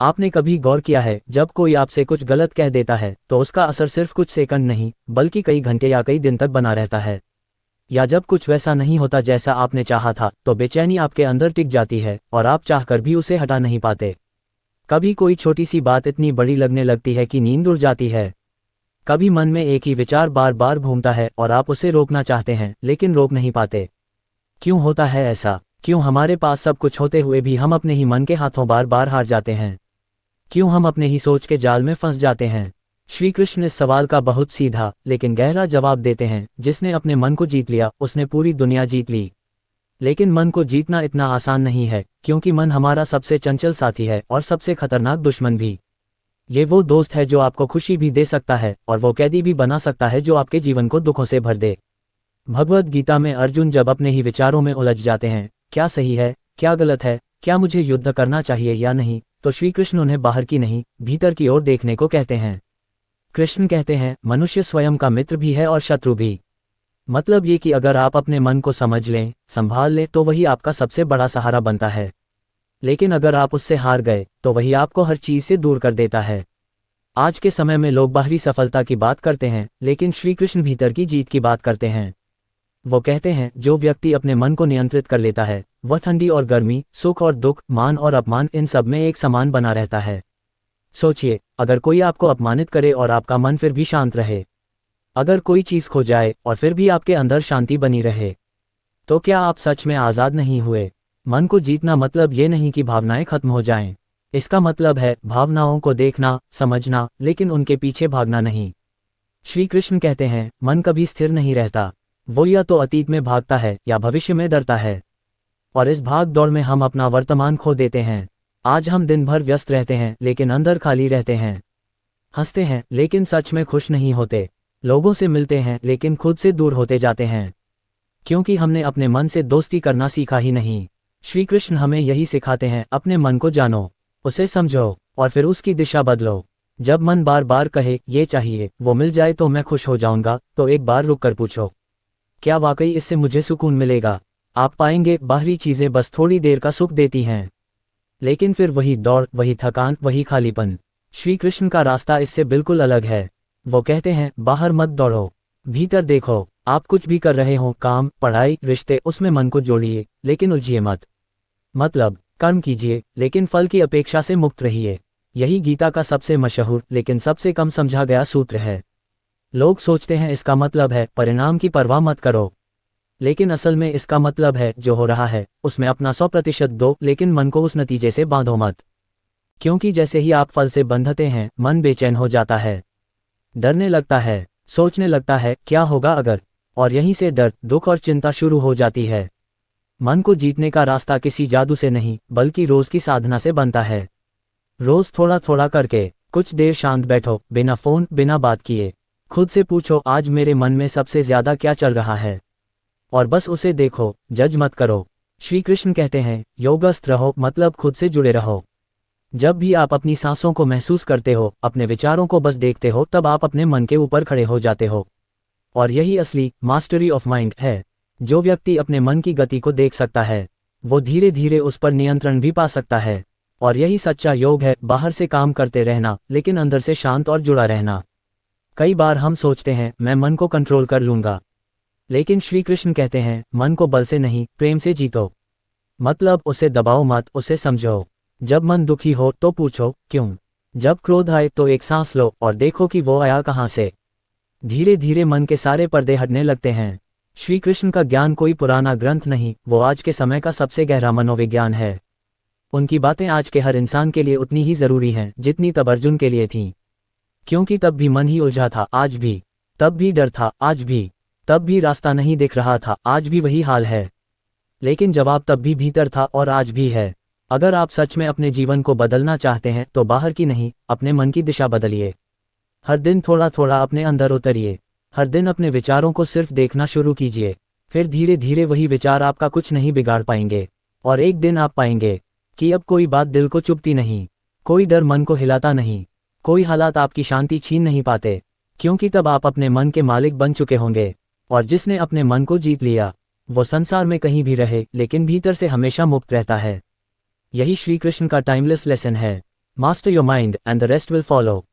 आपने कभी गौर किया है, जब कोई आपसे कुछ गलत कह देता है तो उसका असर सिर्फ कुछ सेकंड नहीं बल्कि कई घंटे या कई दिन तक बना रहता है। या जब कुछ वैसा नहीं होता जैसा आपने चाहा था तो बेचैनी आपके अंदर टिक जाती है और आप चाहकर भी उसे हटा नहीं पाते। कभी कोई छोटी सी बात इतनी बड़ी लगने लगती है कि नींद उड़ जाती है। कभी मन में एक ही विचार बार बार घूमता है और आप उसे रोकना चाहते हैं लेकिन रोक नहीं पाते। क्यों होता है ऐसा? क्यों हमारे पास सब कुछ होते हुए भी हम अपने ही मन के हाथों बार बार हार जाते हैं? क्यों हम अपने ही सोच के जाल में फंस जाते हैं? श्री कृष्ण इस सवाल का बहुत सीधा लेकिन गहरा जवाब देते हैं। जिसने अपने मन को जीत लिया उसने पूरी दुनिया जीत ली। लेकिन मन को जीतना इतना आसान नहीं है, क्योंकि मन हमारा सबसे चंचल साथी है और सबसे खतरनाक दुश्मन भी। ये वो दोस्त है जो आपको खुशी भी दे सकता है और वो कैदी भी बना सकता है जो आपके जीवन को दुखों से भर दे। भगवद गीता में अर्जुन जब अपने ही विचारों में उलझ जाते हैं, क्या सही है, क्या गलत है, क्या मुझे युद्ध करना चाहिए या नहीं, तो श्री कृष्ण उन्हें बाहर की नहीं भीतर की ओर देखने को कहते हैं। कृष्ण कहते हैं, मनुष्य स्वयं का मित्र भी है और शत्रु भी। मतलब ये कि अगर आप अपने मन को समझ लें, संभाल लें तो वही आपका सबसे बड़ा सहारा बनता है। लेकिन अगर आप उससे हार गए तो वही आपको हर चीज से दूर कर देता है। आज के समय में लोग बाहरी सफलता की बात करते हैं लेकिन श्री कृष्ण भीतर की जीत की बात करते हैं। वो कहते हैं, जो व्यक्ति अपने मन को नियंत्रित कर लेता है वह ठंडी और गर्मी, सुख और दुख, मान और अपमान इन सब में एक समान बना रहता है। सोचिए, अगर कोई आपको अपमानित करे और आपका मन फिर भी शांत रहे, अगर कोई चीज खो जाए और फिर भी आपके अंदर शांति बनी रहे, तो क्या आप सच में आजाद नहीं हुए? मन को जीतना मतलब ये नहीं कि भावनाएं खत्म हो जाएं। इसका मतलब है भावनाओं को देखना, समझना, लेकिन उनके पीछे भागना नहीं। श्री कृष्ण कहते हैं, मन कभी स्थिर नहीं रहता। वो या तो अतीत में भागता है या भविष्य में डरता है। और इस भाग दौड़ में हम अपना वर्तमान खो देते हैं। आज हम दिन भर व्यस्त रहते हैं लेकिन अंदर खाली रहते हैं। हंसते हैं लेकिन सच में खुश नहीं होते। लोगों से मिलते हैं लेकिन खुद से दूर होते जाते हैं, क्योंकि हमने अपने मन से दोस्ती करना सीखा ही नहीं। श्री कृष्ण हमें यही सिखाते हैं, अपने मन को जानो, उसे समझो और फिर उसकी दिशा बदलो। जब मन बार बार कहे ये चाहिए, वो मिल जाए तो मैं खुश हो जाऊंगा, तो एक बार रुक कर पूछो, क्या वाकई इससे मुझे सुकून मिलेगा? आप पाएंगे बाहरी चीजें बस थोड़ी देर का सुख देती हैं, लेकिन फिर वही दौड़, वही थकान, वही खालीपन। श्री कृष्ण का रास्ता इससे बिल्कुल अलग है। वो कहते हैं, बाहर मत दौड़ो, भीतर देखो। आप कुछ भी कर रहे हो, काम, पढ़ाई, रिश्ते, उसमें मन को जोड़िए लेकिन उलझिए मत। मतलब कर्म कीजिए लेकिन फल की अपेक्षा से मुक्त रहिए। यही गीता का सबसे मशहूर लेकिन सबसे कम समझा गया सूत्र है। लोग सोचते हैं इसका मतलब है परिणाम की परवाह मत करो, लेकिन असल में इसका मतलब है जो हो रहा है उसमें अपना 100% दो, लेकिन मन को उस नतीजे से बांधो मत। क्योंकि जैसे ही आप फल से बंधते हैं, मन बेचैन हो जाता है, डरने लगता है, सोचने लगता है क्या होगा अगर, और यहीं से डर, दुख और चिंता शुरू हो जाती है। मन को जीतने का रास्ता किसी जादू से नहीं बल्कि रोज की साधना से बनता है। रोज थोड़ा थोड़ा करके कुछ देर शांत बैठो, बिना फोन, बिना बात किए। खुद से पूछो, आज मेरे मन में सबसे ज्यादा क्या चल रहा है, और बस उसे देखो, जज मत करो। श्री कृष्ण कहते हैं, योगस्थ रहो, मतलब खुद से जुड़े रहो। जब भी आप अपनी सांसों को महसूस करते हो, अपने विचारों को बस देखते हो, तब आप अपने मन के ऊपर खड़े हो जाते हो। और यही असली मास्टरी ऑफ माइंड है। जो व्यक्ति अपने मन की गति को देख सकता है, वो धीरे धीरे उस पर नियंत्रण भी पा सकता है। और यही सच्चा योग है, बाहर से काम करते रहना लेकिन अंदर से शांत और जुड़ा रहना। कई बार हम सोचते हैं, मैं मन को कंट्रोल कर लूंगा, लेकिन श्री कृष्ण कहते हैं, मन को बल से नहीं, प्रेम से जीतो। मतलब उसे दबाओ मत, उसे समझो। जब मन दुखी हो तो पूछो क्यों। जब क्रोध आए तो एक सांस लो और देखो कि वो आया कहाँ से। धीरे धीरे मन के सारे पर्दे हटने लगते हैं। श्री कृष्ण का ज्ञान कोई पुराना ग्रंथ नहीं, वो आज के समय का सबसे गहरा मनोविज्ञान है। उनकी बातें आज के हर इंसान के लिए उतनी ही जरूरी हैं जितनी तब अर्जुन के लिए थीं। क्योंकि तब भी मन ही उलझा था, आज भी। तब भी डर था, आज भी। तब भी रास्ता नहीं दिख रहा था, आज भी वही हाल है। लेकिन जवाब तब भी भीतर था और आज भी है। अगर आप सच में अपने जीवन को बदलना चाहते हैं तो बाहर की नहीं, अपने मन की दिशा बदलिए। हर दिन थोड़ा थोड़ा अपने अंदर उतरिए। हर दिन अपने विचारों को सिर्फ देखना शुरू कीजिए। फिर धीरे धीरे वही विचार आपका कुछ नहीं बिगाड़ पाएंगे। और एक दिन आप पाएंगे कि अब कोई बात दिल को चुभती नहीं, कोई डर मन को हिलाता नहीं, कोई हालात आपकी शांति छीन नहीं पाते। क्योंकि तब आप अपने मन के मालिक बन चुके होंगे। और जिसने अपने मन को जीत लिया, वो संसार में कहीं भी रहे लेकिन भीतर से हमेशा मुक्त रहता है। यही श्री कृष्ण का टाइमलेस लेसन है। Master your mind and the rest will follow.